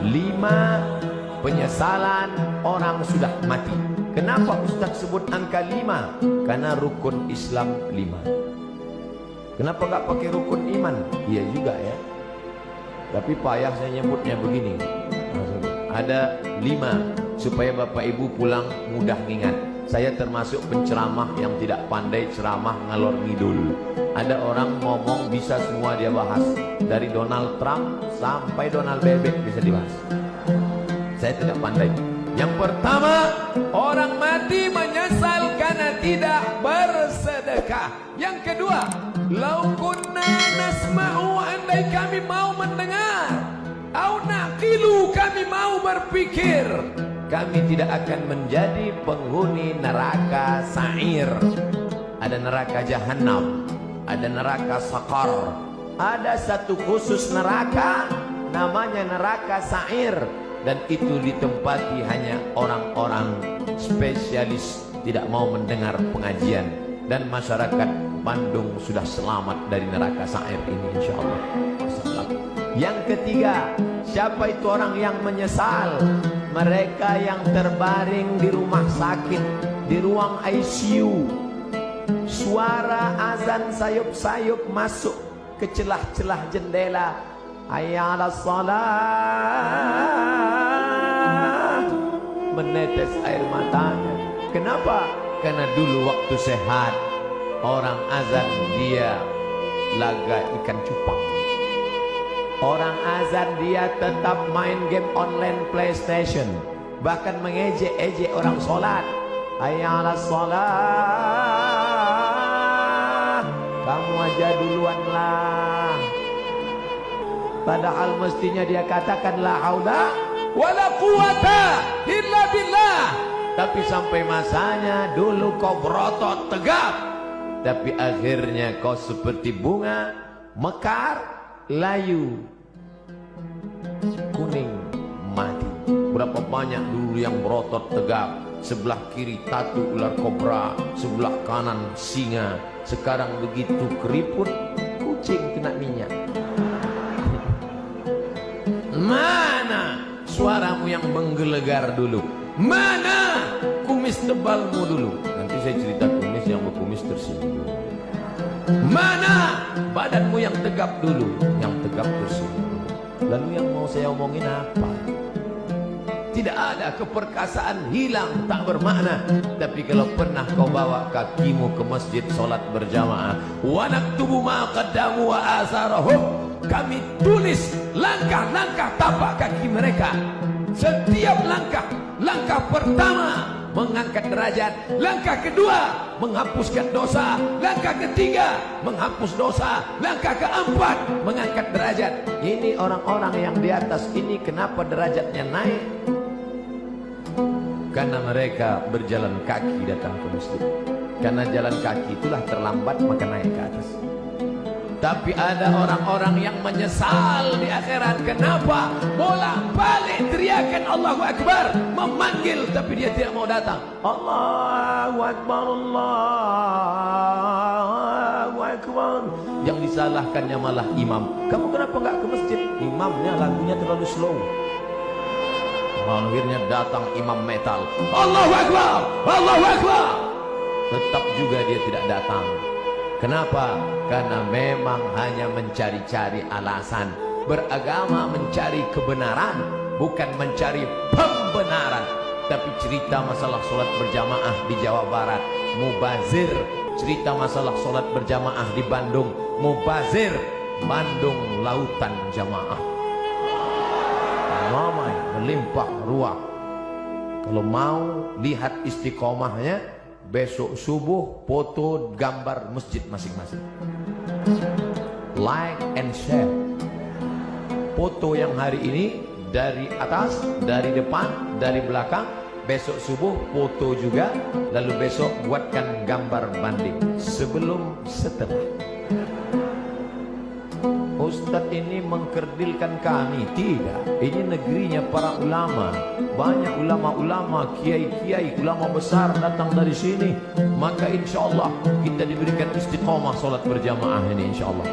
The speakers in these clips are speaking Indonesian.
5 penyesalan orang sudah mati. Kenapa Ustaz sebut angka 5? Karena rukun Islam 5. Kenapa gak pakai rukun iman? Iya juga ya. Tapi payah saya nyebutnya begini. Ada 5 supaya Bapak Ibu pulang mudah ngingat. Saya termasuk penceramah yang tidak pandai ceramah ngalor ngidul. Ada orang ngomong bisa semua dia bahas. Dari Donald Trump sampai Donald Bebek bisa dibahas. Saya tidak pandai. Yang pertama, orang mati menyesal karena tidak bersedekah. Yang kedua, lau kunna nasma'u, andai kami mau mendengar, au naqilu, kami mau berpikir, kami tidak akan menjadi penghuni neraka sa'ir. Ada neraka jahanam, ada neraka sakar, ada satu khusus neraka namanya neraka sa'ir. Dan itu ditempati hanya orang-orang spesialis tidak mau mendengar pengajian. Dan masyarakat Bandung sudah selamat dari neraka sa'ir ini insyaallah. Yang ketiga, siapa itu orang yang menyesal? Mereka yang terbaring di rumah sakit, di ruang ICU. Suara azan sayup-sayup masuk ke celah-celah jendela. Hayya 'alas shalah, menetes air matanya. Kenapa? Karena dulu waktu sehat orang azan dia laga ikan cupang. Orang azan dia tetap main game online PlayStation, bahkan mengejek-ejek orang sholat. Hayya 'alas shalah, kamu aja duluan lah. Padahal mestinya dia katakan la haula wala quwata illa billah. Tapi sampai masanya dulu kau berotot tegap, tapi akhirnya kau seperti bunga mekar, layu, kuning, mati. Berapa banyak dulu yang berotot tegap, sebelah kiri tatu ular kobra, sebelah kanan singa. Sekarang begitu keriput, kucing kena minyak. Mana suaramu yang menggelegar dulu? Mana kumis tebalmu dulu? Nanti saya cerita kumis yang berkumis tersinggung. Mana badanmu yang tegap dulu? Yang tegap tersinggung. Lalu yang mau saya omongin apa? Tidak ada, keperkasaan hilang, tak bermakna. Tapi kalau pernah kau bawa kakimu ke masjid sholat berjamaah, wa naktubu ma qaddamu wa asarahum, kami tulis langkah-langkah tapak kaki mereka. Setiap langkah, langkah pertama mengangkat derajat, langkah kedua menghapuskan dosa, langkah ketiga menghapus dosa, langkah keempat mengangkat derajat. Ini orang-orang yang di atas ini kenapa derajatnya naik? Karena mereka berjalan kaki datang ke masjid. Karena jalan kaki itulah terlambat maka naik ke atas. Tapi ada orang-orang yang menyesal di akhirat. Kenapa? Bolak-balik teriakan Allahu Akbar, memanggil tapi dia tidak mau datang. Allahu Akbar, Allahu Akbar. Yang disalahkannya malah imam. Kamu kenapa enggak ke masjid? Imamnya lagunya terlalu slow. Akhirnya datang imam metal. Allahu Akbar, Allahu Akbar. Tetap juga dia tidak datang. Kenapa? Karena memang hanya mencari-cari alasan. Beragama mencari kebenaran, bukan mencari pembenaran. Tapi cerita masalah sholat berjamaah di Jawa Barat, mubazir. Cerita masalah sholat berjamaah di Bandung, mubazir. Bandung lautan jamaah, ramai melimpah ruah. Kalau mau lihat istiqomahnya, besok subuh foto gambar masjid masing-masing, like and share. Foto yang hari ini dari atas, dari depan, dari belakang. Besok subuh foto juga. Lalu besok buatkan gambar banding sebelum setelah. Ustadz ini mengkerdilkan kami. Tidak, ini negerinya para ulama. Banyak ulama-ulama, kiai-kiai, ulama besar datang dari sini. Maka insya Allah kita diberikan istiqomah sholat berjamaah ini insya Allah.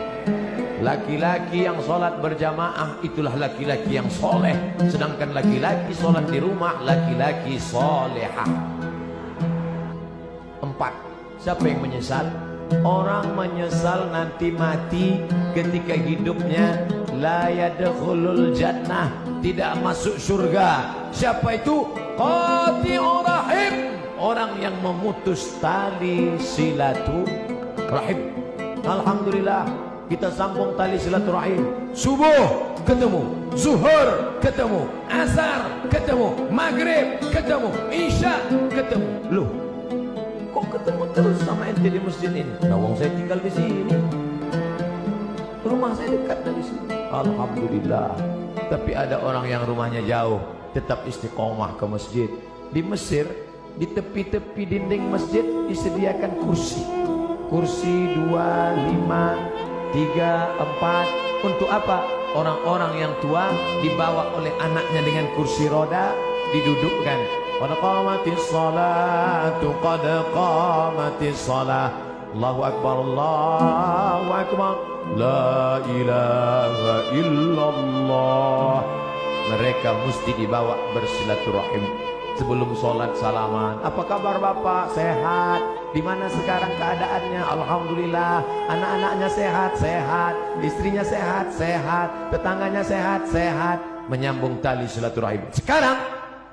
Laki-laki yang sholat berjamaah itulah laki-laki yang soleh. Sedangkan laki-laki sholat di rumah, laki-laki solehah. 4. Siapa yang menyesal? Orang menyesal nanti mati ketika hidupnya la yadkhulul jannah, tidak masuk surga. Siapa itu? Qati'ur rahim, orang yang memutus tali silaturahim. Alhamdulillah kita sambung tali silaturahim. Subuh ketemu, zuhur ketemu, asar ketemu, maghrib ketemu, isya ketemu. Loh, kok ketemu terus sama ente di masjid ini? Nah, wong saya tinggal di sini, rumah saya dekat dari sini. Alhamdulillah. Tapi ada orang yang rumahnya jauh, tetap istiqomah ke masjid. Di Mesir, di tepi-tepi dinding masjid disediakan kursi. Kursi 2, 5, 3, 4. Untuk apa? Orang-orang yang tua dibawa oleh anaknya dengan kursi roda, didudukkan. Qad qamatis salatu, qad qamatis salah. Allahu akbar, Allahu akbar, la ilaha illallah. Mereka mesti dibawa bersilaturahim. Sebelum sholat salaman. Apa kabar Bapak? Sehat. Di mana sekarang keadaannya? Alhamdulillah. Anak-anaknya sehat, sehat. Istrinya sehat, sehat. Tetangganya sehat, sehat. Menyambung tali silaturahim. Sekarang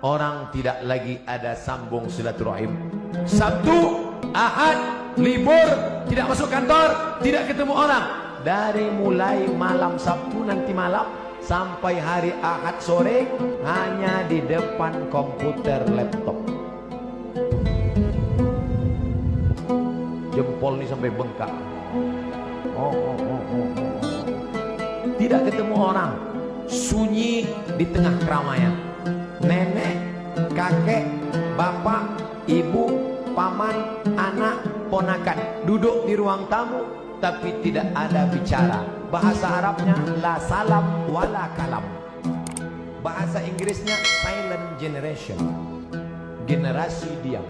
orang tidak lagi ada sambung silaturahim. Sabtu, Ahad, libur, tidak masuk kantor, tidak ketemu orang. Dari mulai malam Sabtu nanti malam sampai hari Ahad sore hanya di depan komputer laptop. Jempol ini sampai bengkak. Tidak ketemu orang, sunyi di tengah keramaian. Nenek, kakek, bapak, ibu, paman, anak, ponakan duduk di ruang tamu, tapi tidak ada bicara. Bahasa Arabnya la salam wala kalam. Bahasa Inggrisnya silent generation, generasi diam.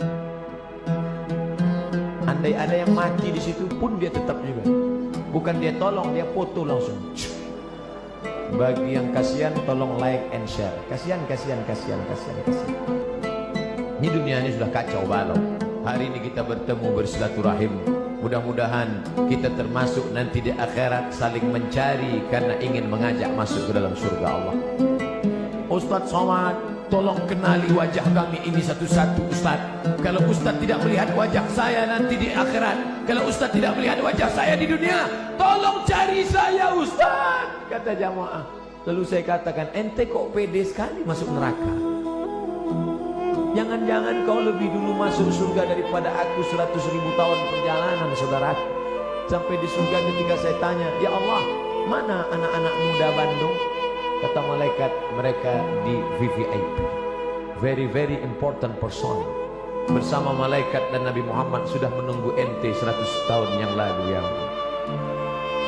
Andai ada yang mati di situ pun dia tetap juga. Bukan dia tolong, dia foto langsung. Bagi yang kasihan tolong like and share. Kasihan, kasihan, kasihan, kasihan, kasihan. Ini dunia ini sudah kacau balau. Hari ini kita bertemu bersilaturahim. Mudah-mudahan kita termasuk nanti di akhirat saling mencari karena ingin mengajak masuk ke dalam surga Allah. Ustadz Somad, tolong kenali wajah kami ini satu-satu Ustadz. Kalau Ustadz tidak melihat wajah saya nanti di akhirat, kalau Ustadz tidak melihat wajah saya di dunia, tolong cari saya Ustadz, kata jamaah. Lalu saya katakan, ente kok pede sekali masuk neraka? Jangan-jangan kau lebih dulu masuk surga daripada aku 100.000 tahun perjalanan saudaraku. Sampai di surga ketika saya tanya, ya Allah, mana anak-anak muda Bandung? Kata malaikat, mereka di VVIP, very very important person. Bersama malaikat dan Nabi Muhammad sudah menunggu ente 100 tahun yang lalu. Yang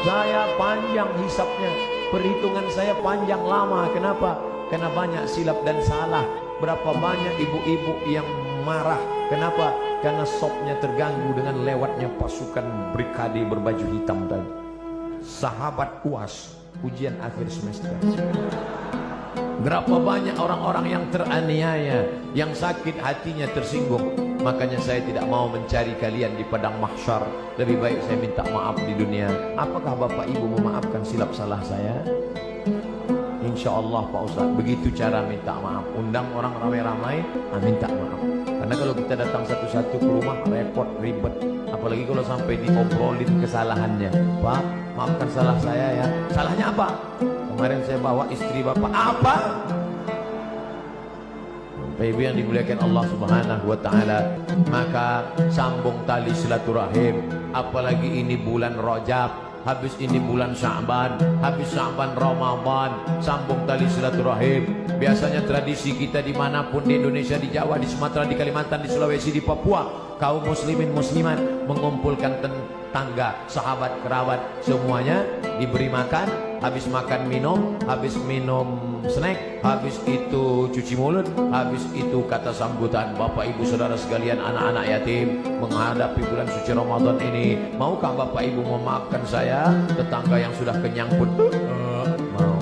saya panjang hisapnya, perhitungan saya panjang lama. Kenapa? Karena banyak silap dan salah. Berapa banyak ibu-ibu yang marah. Kenapa? Karena sopnya terganggu dengan lewatnya pasukan brigade berbaju hitam tadi. Sahabat UAS, ujian akhir semester. Berapa banyak orang-orang yang teraniaya, yang sakit hatinya tersinggung. Makanya saya tidak mau mencari kalian di padang mahsyar. Lebih baik saya minta maaf di dunia. Apakah Bapak Ibu memaafkan silap salah saya? Insya Allah Pak Ustaz, begitu cara minta maaf. Undang orang ramai-ramai, minta maaf. Karena kalau kita datang satu-satu ke rumah, repot, ribet. Apalagi kalau sampai diobrolin kesalahannya. Pak, maafkan salah saya ya. Salahnya apa? Kemarin saya bawa istri Bapak. Apa? Bapak Ibu yang dimuliakan Allah Subhanahu wa Ta'ala, maka sambung tali silaturahim. Apalagi ini bulan Rajab. Habis ini bulan Sya'ban, habis Sya'ban Ramadan, sambung tali silaturahim. Biasanya tradisi kita dimanapun di Indonesia, di Jawa, di Sumatera, di Kalimantan, di Sulawesi, di Papua, kaum muslimin muslimat mengumpulkan tetangga, sahabat, kerabat, semuanya diberi makan. Habis makan minum, habis minum snack, habis itu cuci mulut, habis itu kata sambutan. Bapak ibu saudara sekalian, anak-anak yatim menghadapi bulan suci Ramadan ini, maukah bapak ibu memaafkan saya? Tetangga yang sudah kenyang pun mau.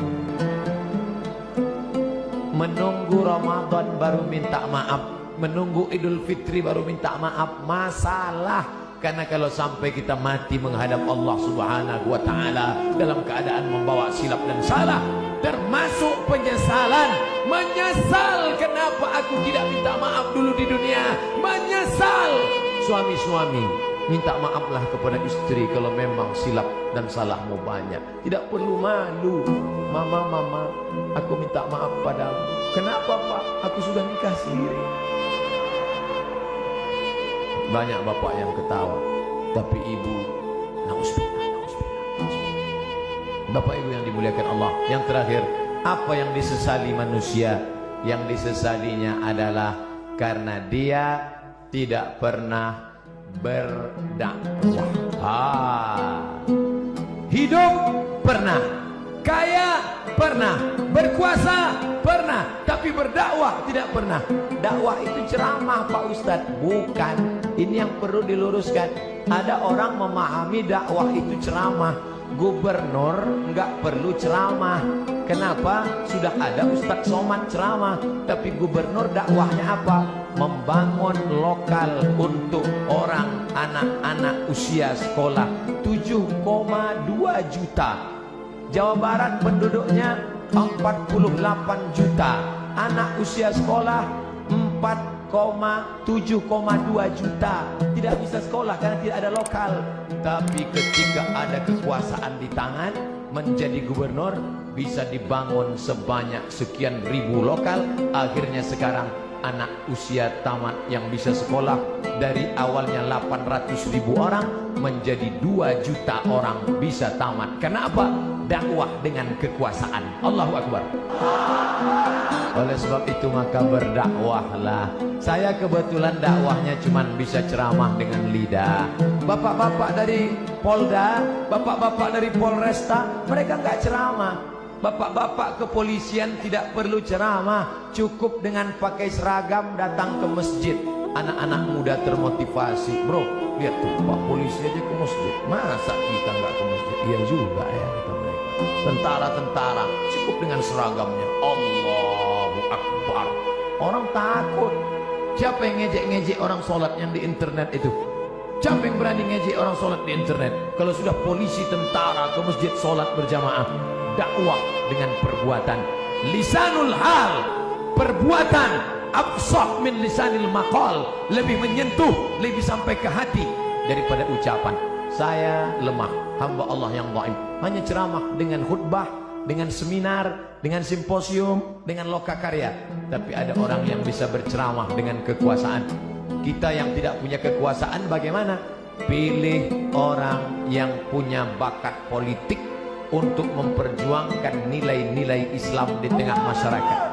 Menunggu Ramadan baru minta maaf, menunggu Idul Fitri baru minta maaf, masalah. Karena kalau sampai kita mati menghadap Allah Subhanahu wa ta'ala dalam keadaan membawa silap dan salah, termasuk penyesalan. Menyesal kenapa aku tidak minta maaf dulu di dunia. Menyesal. Suami-suami, minta maaflah kepada istri kalau memang silap dan salahmu banyak. Tidak perlu malu. Mama, aku minta maaf padamu. Kenapa Pak? Aku sudah nikah sendiri. Banyak bapak yang ketawa, tapi ibu, nauzubillah. Bapak ibu yang dimuliakan Allah. Yang terakhir, apa yang disesali manusia? Yang disesalinya adalah karena dia tidak pernah berdakwah. Hidup pernah, kaya pernah, berkuasa pernah, tapi berdakwah tidak pernah. Dakwah itu ceramah Pak Ustadz, bukan. Ini yang perlu diluruskan. Ada orang memahami dakwah itu ceramah. Gubernur nggak perlu ceramah. Kenapa? Sudah ada Ustadz Somad ceramah. Tapi gubernur dakwahnya apa? Membangun lokal untuk orang anak-anak usia sekolah. 7,2 juta. Jawa Barat penduduknya 48 juta. Anak usia sekolah 7,2 juta. Tidak bisa sekolah karena tidak ada lokal. Tapi ketika ada kekuasaan di tangan, menjadi gubernur, bisa dibangun sebanyak sekian ribu lokal. Akhirnya sekarang anak usia tamat yang bisa sekolah dari awalnya 800.000 orang menjadi 2 juta orang bisa tamat. Kenapa? Dakwah dengan kekuasaan. Allahu Akbar. Oleh sebab itu maka berdakwahlah. Saya kebetulan dakwahnya cuma bisa ceramah dengan lidah. Bapak-bapak dari Polda, bapak-bapak dari Polresta, mereka nggak ceramah. Bapak-bapak kepolisian tidak perlu ceramah, cukup dengan pakai seragam datang ke masjid. Anak-anak muda termotivasi. Bro, lihat tuh Pak polisi aja ke masjid, masa kita nggak ke masjid? Iya juga ya, kata mereka. Tentara-tentara cukup dengan seragamnya. Allahu Akbar. Orang takut. Siapa yang ngejek-ngejek orang sholat yang di internet itu? Siapa yang berani ngejek orang sholat di internet? Kalau sudah polisi tentara ke masjid sholat berjamaah. Dakwah dengan perbuatan. Lisanul hal, perbuatan absah min lisanil maqal, lebih menyentuh, lebih sampai ke hati daripada ucapan. Saya lemah, hamba Allah yang dhaif. Hanya ceramah dengan khutbah, dengan seminar, dengan simposium, dengan lokakarya. Tapi ada orang yang bisa berceramah dengan kekuasaan. Kita yang tidak punya kekuasaan bagaimana? Pilih orang yang punya bakat politik untuk memperjuangkan nilai-nilai Islam di tengah masyarakat.